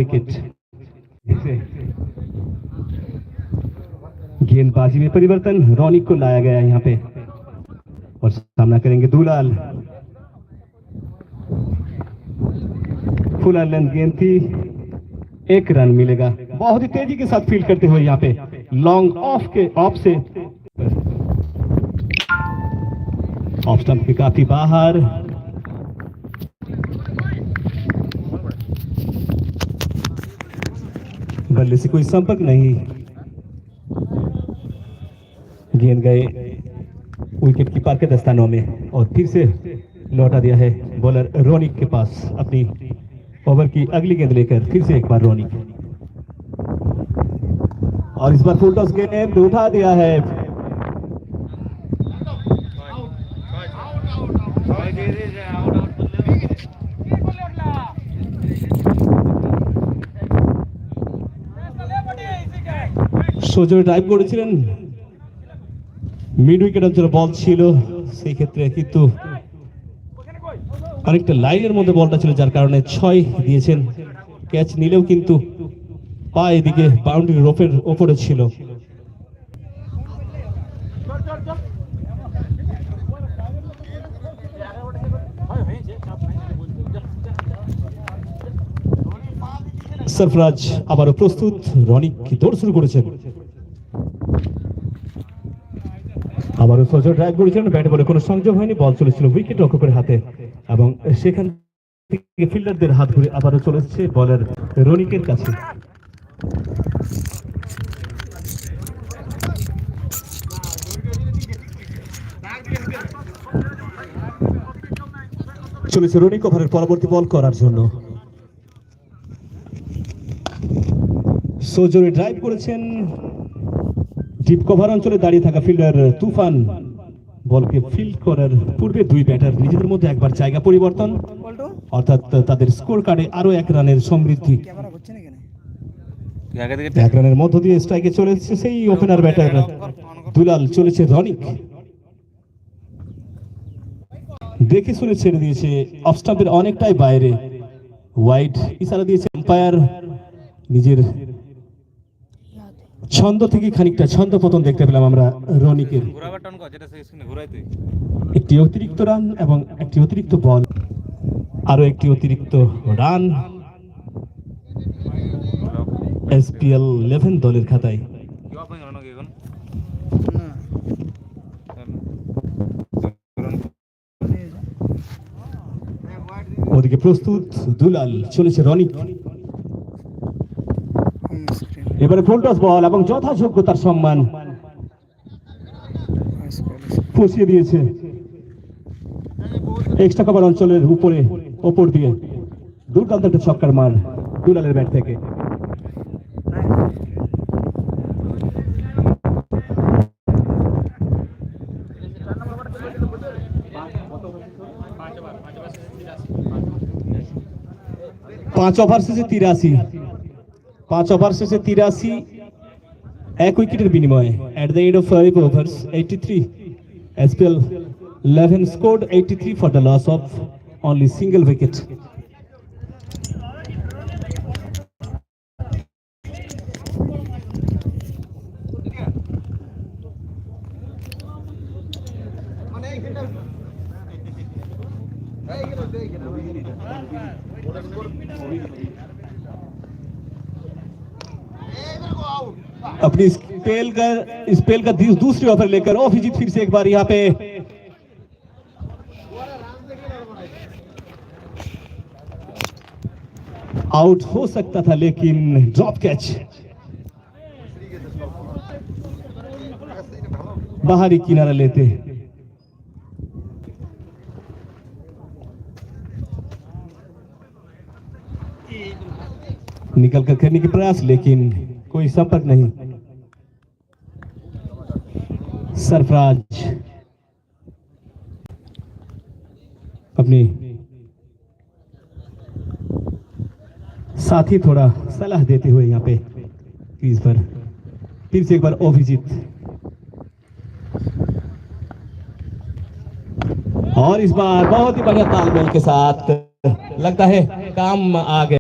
Wicket. गेंदबाजी में परिवर्तन, रॉनिक को लाया गया यहाँ पे और सामना करेंगे दुलाल। फुल लेंथ गेंद थी, 1 रन मिलेगा। बहुत ही तेजी के साथ फील्ड करते हुए यहाँ पे लॉन्ग ऑफ से ऑफ स्टंप के काफी बाहर। बल्ले से कोई संपर्क नहीं, गेंद गए विकेट कीपर के दस्तानों में और फिर से लौटा दिया है बॉलर रोनिक के पास। अपनी ओवर की अगली गेंद लेकर फिर से एक बार रोनिक, और इस बार फुल टॉस गेंद उठा दिया है। সোজোরে ড্রাইভ করেছিলেন, মিড উইকেট অঞ্চলে বল ছিল সেই ক্ষেত্রে, কিন্তু অনেকটা লাইনের মধ্যে বলটা ছিল যার কারণে 6 দিয়েছেন। ক্যাচ নিলেও কিন্তু পা এদিকে বাউন্ডারি রোপের ওপরে ছিল। সরফরাজ আবারও প্রস্তুত, রনিক দৌড় শুরু করেছেন। আবারও সোজা ড্রাইভ করেছেন, ব্যাটে বলে কোনো সংযোগ হয়নি, বল চলেছিল উইকেট রক্ষকের হাতে এবং সেখান থেকে ফিল্ডারদের হাত ঘুরে আবারও চলে এসেছে বলার রনিকের কাছে। চলেছে রনিক ওভারের পরবর্তী বল করার জন্য। সোজোরে ড্রাইভ করেছেন, ডিপ কভার অঞ্চলে দাঁড়িয়ে থাকা ফিল্ডার তুফান বলকে ফিল্ড করার পূর্বে 2 ব্যাটার নিজেদের মধ্যে একবার জায়গা পরিবর্তন, অর্থাৎ তাদের স্কোর কার্ডে আরো 1 রানের সমৃদ্ধি। 1 রানের মধ্য দিয়ে স্ট্রাইকে চলে এসেছে সেই ওপেনার ব্যাটার দুলাল। চলেছে রনিক, দেখে শুনে ছেড়ে দিয়েছে, অফ স্টাম্পের অনেকটাই বাইরে, ওয়াইড ইশারা দিয়েছে আম্পায়ার। নিজের ছন্দ থেকে খানিকটা ছন্দ পতন দেখতে পেলাম আমরা রনিকের। একটি অতিরিক্ত রান এবং একটি অতিরিক্ত বল, আরো একটি অতিরিক্ত রান এসপিএল 11 দলের খাতায়। ওদিকে প্রস্তুত দুলাল, চলেছে রনিক। এবারে ফুল টস বল এবং যথাযোগ্য তার সম্মান পৌঁছিয়ে দিয়েছে এক্সট্রা কভার অঞ্চলের ওপর দিয়ে। দুর্দান্ত একটা ছক্কার মার দুলালের ব্যাট থেকে। पांच ओवर শেষে 83, 1 উইকেটের বিনিময়ে। At the end of 5 overs, 83. SPL 11 scored 83 for the loss of only single wicket. अपनी स्पेल का दूसरी ओवर लेकर अभिजीत फिर से एक बार यहाँ पे आउट हो सकता था, लेकिन ड्रॉप कैच बाहरी किनारा लेते। निकल कर करने की प्रयास, लेकिन कोई संपर्क नहीं। सरफराज अपनी साथी थोड़ा सलाह देते हुए यहाँ पे क्रीज पर फिर से एक बार अभिजीत, और इस बार बहुत ही बढ़िया तालमेल के साथ लगता है काम आ गया।